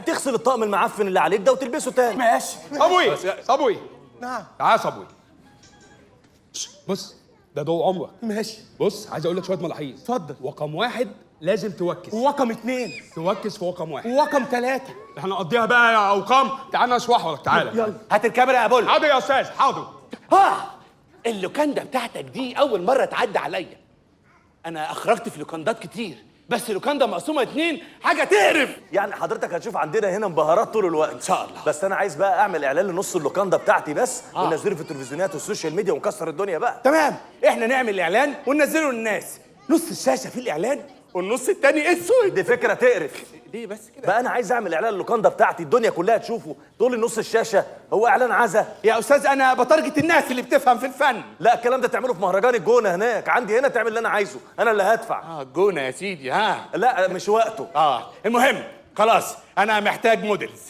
تغسل الطقم المعفن اللي عليك ده وتلبسه تاني. ماشي. صبوي نعم. تعال صبوي. بص ده ضوء عمرك. ماشي. بص عايز اقول لك شويه ملاحظ. اتفضل. رقم واحد لازم توكس. ورقم 2. توكس في رقم واحد. ورقم 3. احنا نقضيها بقى يا اوقام. تعال نشرحه لك تعالى. يلا. هات الكاميرا يا بول. حاضر يا استاذ حاضر. اللوكاندا بتاعتك دي اول مره تعدي عليا. انا اخرجت في لوكاندات كتير، بس لوكاندا مقسومه 2 حاجه تقرف. يعني حضرتك هتشوف عندنا هنا انبهارات طول الوقت ان شاء الله. بس انا عايز بقى اعمل اعلان لنص اللوكاندا بتاعتي بس وننزله في التلفزيونات والسوشيال ميديا ونكسر الدنيا بقى. تمام، احنا نعمل اعلان وننزله للناس. نص الشاشه فيه الاعلان والنص التاني اسود. دي فكره تقرف. ليه بس كده؟ بقى انا عايز اعمل اعلان للوكاندا بتاعتي الدنيا كلها تشوفه طول النص الشاشه. هو اعلان عزا يا استاذ انا بتارجت الناس اللي بتفهم في الفن. لا الكلام ده تعمله في مهرجان الجونه هناك. عندي هنا تعمل اللي انا عايزه، انا اللي هدفع. الجونه يا سيدي. لا مش وقته. المهم خلاص انا محتاج موديلز.